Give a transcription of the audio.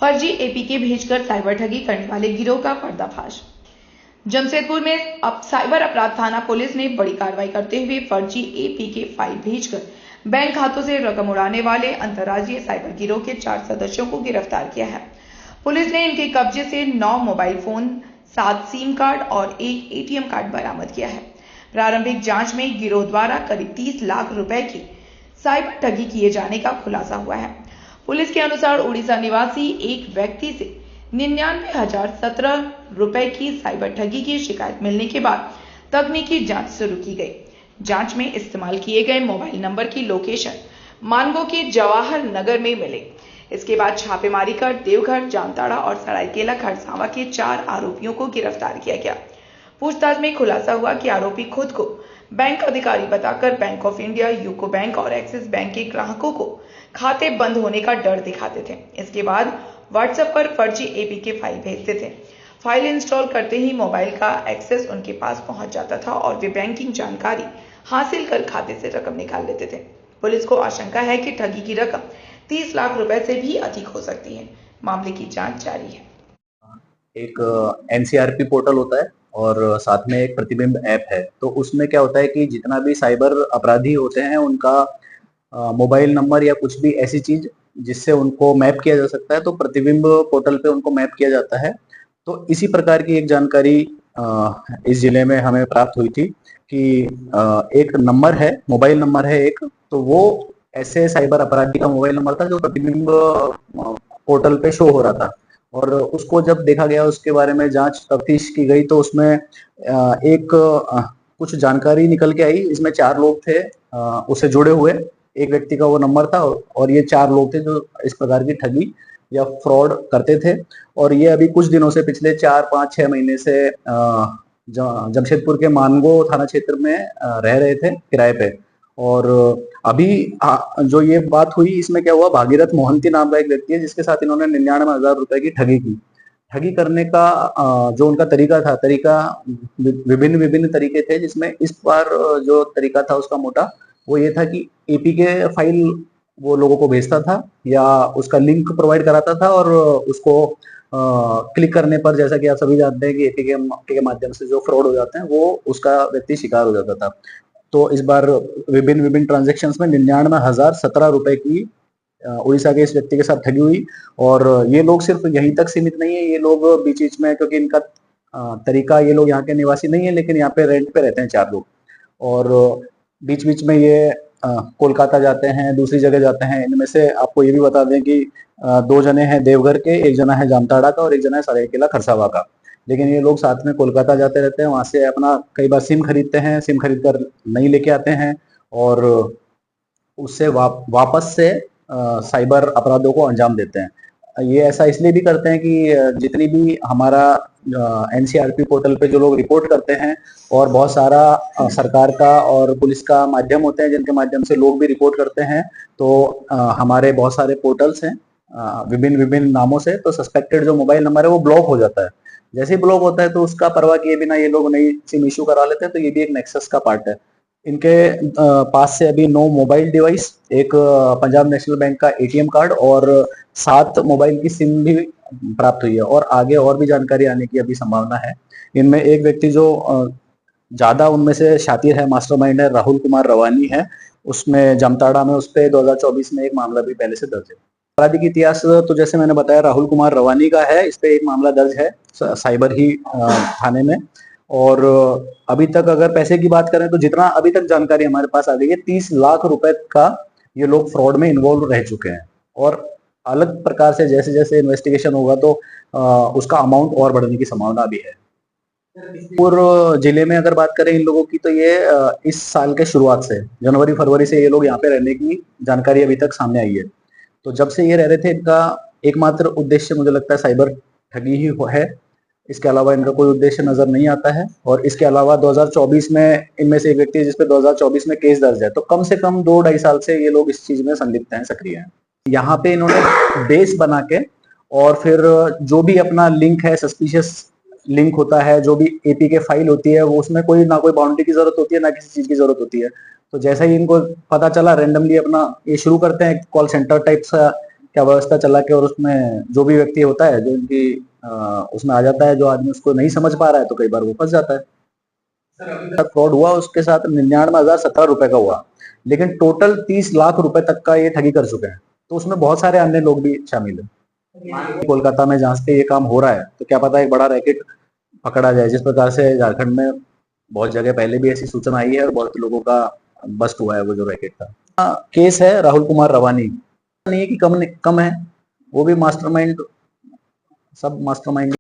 फर्जी एपीके भेजकर साइबर ठगी करने वाले गिरोह का पर्दाफाश। जमशेदपुर में अब साइबर अपराध थाना पुलिस ने बड़ी कार्रवाई करते हुए फर्जी एपीके फाइल भेजकर बैंक खातों से रकम उड़ाने वाले अंतर्राज्यीय साइबर गिरोह के 4 सदस्यों को गिरफ्तार किया है। पुलिस ने इनके कब्जे से 9 मोबाइल फोन, 7 सिम कार्ड और 1 एटीएम कार्ड बरामद किया है। प्रारंभिक जांच में गिरोह द्वारा करीब 30 लाख रुपए की साइबर ठगी किए जाने का खुलासा हुआ है। पुलिस के अनुसार उड़ीसा निवासी एक व्यक्ति से 99,017 रुपए की साइबर ठगी की शिकायत मिलने के बाद तकनीकी जांच शुरू की गई। जांच में इस्तेमाल किए गए मोबाइल नंबर की लोकेशन मानगो के जवाहर नगर में मिले। इसके बाद छापेमारी कर देवघर, जामताड़ा और सरायकेला खरसावां के 4 आरोपियों को गिरफ्तार किया गया। पूछताछ में खुलासा हुआ कि आरोपी खुद को बैंक अधिकारी बताकर bank of India, UCO bank और एक्सिस बैंक के ग्राहकों को खाते बंद होने का डर दिखाते थे। इसके बाद व्हाट्सएप पर फर्जी एपीके फाइल भेजते थे। फाइल इंस्टॉल करते ही मोबाइल का एक्सेस उनके पास पहुंच जाता था और वे बैंकिंग जानकारी हासिल कर खाते से रकम निकाल लेते थे। पुलिस को आशंका है कि ठगी की रकम 30 लाख रुपए से भी अधिक हो सकती है। मामले की जांच जारी है। एक एनसीआरपी पोर्टल होता है और साथ में एक प्रतिबिंब ऐप है। तो उसमें क्या होता है कि जितना भी साइबर अपराधी होते हैं उनका मोबाइल नंबर या कुछ भी ऐसी चीज जिससे उनको मैप किया जा सकता है, तो प्रतिबिंब पोर्टल पे उनको मैप किया जाता है। तो इसी प्रकार की एक जानकारी इस जिले में हमें प्राप्त हुई थी कि एक नंबर है, मोबाइल नंबर है एक, तो वो ऐसे साइबर अपराधी का मोबाइल नंबर था जो प्रतिबिंब पोर्टल पे शो हो रहा था। और उसको जब देखा गया, उसके बारे में जांच तफ्तीश की गई, तो उसमें कुछ जानकारी निकल के आई। इसमें 4 लोग थे उससे जुड़े हुए, एक व्यक्ति का वो नंबर था और ये 4 लोग थे जो इस प्रकार की ठगी या फ्रॉड करते थे। और ये अभी कुछ दिनों से, पिछले 4-5-6 महीने से जमशेदपुर के मानगो थाना क्षेत्र में रह रहे थे किराए पे। और अभी जो ये बात हुई, इसमें क्या हुआ, भागीरथ मोहंती नाम का एक व्यक्ति है जिसके साथ इन्होंने 99,000 रुपए की ठगी की। ठगी करने का जो उनका तरीका विभिन्न विभिन्न तरीके थे, जिसमें इस बार जो तरीका था उसका मोटा वो ये था कि एपीके फाइल वो लोगों को भेजता था या उसका लिंक प्रोवाइड कराता था और उसको क्लिक करने पर, जैसा कि आप सभी जानते हैं कि एपीके के माध्यम से जो फ्रॉड हो जाते हैं वो उसका व्यक्ति शिकार हो जाता था। तो इस बार विभिन्न विभिन्न ट्रांजेक्शन में 99,017 रुपए की उड़ीसा के इस व्यक्ति के साथ ठगी हुई। और ये लोग सिर्फ यहीं तक सीमित नहीं है, ये लोग बीच बीच में, क्योंकि इनका तरीका, ये लोग यहाँ के निवासी नहीं है लेकिन यहाँ पे रेंट पे रहते हैं 4 लोग, और बीच बीच में ये कोलकाता जाते हैं, दूसरी जगह जाते हैं। इनमें से आपको ये भी बता दें कि 2 जने हैं देवघर के, एक जना है जामताड़ा का और एक जना है सरायकेला खरसावा का। लेकिन ये लोग साथ में कोलकाता जाते रहते हैं, वहां से अपना कई बार सिम खरीदते हैं, सिम खरीद कर नहीं लेके आते हैं और उससे वापस से साइबर अपराधों को अंजाम देते हैं। ये ऐसा इसलिए भी करते हैं कि जितनी भी हमारा एनसीआरपी पोर्टल पे जो लोग रिपोर्ट करते हैं, और बहुत सारा सरकार का और पुलिस का माध्यम होते हैं जिनके माध्यम से लोग भी रिपोर्ट करते हैं। तो हमारे बहुत सारे पोर्टल्स हैं विभिन्न विभिन्न नामों से, तो सस्पेक्टेड जो मोबाइल नंबर है वो ब्लॉक हो जाता है। जैसे ही ब्लॉक होता है तो उसका परवाह किए बिना ये लोग नई सिम इशू करा लेते हैं। तो ये भी एक नेक्सस का पार्ट है। इनके पास से अभी 9 मोबाइल डिवाइस, एक पंजाब नेशनल बैंक का एटीएम कार्ड और 7 मोबाइल की सिम भी प्राप्त हुई है। और आगे और भी जानकारी आने की अभी संभावना है। इनमें एक व्यक्ति जो ज्यादा उनमें से शातिर है, मास्टरमाइंड है, राहुल कुमार रवानी है। उसमें जामताड़ा में उस पर 2024 में एक मामला भी पहले से दर्ज है। आपराधिक इतिहास तो जैसे मैंने बताया राहुल कुमार रवानी का है, इस पे एक मामला दर्ज है साइबर ही थाने में। और अभी तक अगर पैसे की बात करें तो जितना अभी तक जानकारी हमारे पास आ गई है, 30 लाख रुपए का ये लोग फ्रॉड में इन्वॉल्व रह चुके हैं। और अलग प्रकार से जैसे जैसे इन्वेस्टिगेशन होगा तो उसका अमाउंट और बढ़ने की संभावना भी है। और जिले में अगर बात करें इन लोगों की, तो ये इस साल के शुरुआत से, जनवरी फरवरी से ये लोग यहाँ पे रहने की जानकारी अभी तक सामने आई है। तो जब से ये रह रहे थे, इनका एकमात्र उद्देश्य मुझे लगता है साइबर ठगी ही है। इसके अलावा इनका कोई उद्देश्य नजर नहीं आता है। और इसके अलावा 2024 में इनमें से एक व्यक्ति है जिसपे 2024 में केस दर्ज है। तो कम से कम 2-2.5 साल से ये लोग इस चीज में संलिप्त हैं, सक्रिय हैं। यहाँ पे इन्होंने बेस बना के और फिर जो भी अपना लिंक है, सस्पिशियस लिंक होता है, जो भी एपीके फाइल होती है, वो उसमें कोई ना कोई बाउंड्री की जरूरत होती है, ना किसी चीज की जरूरत होती है। तो जैसा ही इनको पता चला, रेंडमली अपना ये शुरू करते हैं कॉल सेंटर टाइप सा क्या व्यवस्था चला के, और उसमें जो भी व्यक्ति होता है जो इनकी उसमें आ जाता है, जो आदमी उसको नहीं समझ पा रहा है तो कई बार वो फंस जाता है। फ्रॉड हुआ उसके साथ 99,017 रुपए का हुआ, लेकिन टोटल 30 लाख रुपए तक का ये ठगी कर चुके हैं। तो उसमें बहुत सारे अन्य लोग भी शामिल हैं। कोलकाता में जहाँ से ये काम हो रहा है, तो क्या पता एक बड़ा रैकेट पकड़ा जाए, जिस प्रकार से झारखंड में बहुत जगह पहले भी ऐसी सूचना आई है और बहुत लोगों का बस्ट हुआ है वो जो रैकेट था। केस है राहुल कुमार रवानी, नहीं है कि कम है, वो भी मास्टरमाइंड, सब मास्टरमाइंड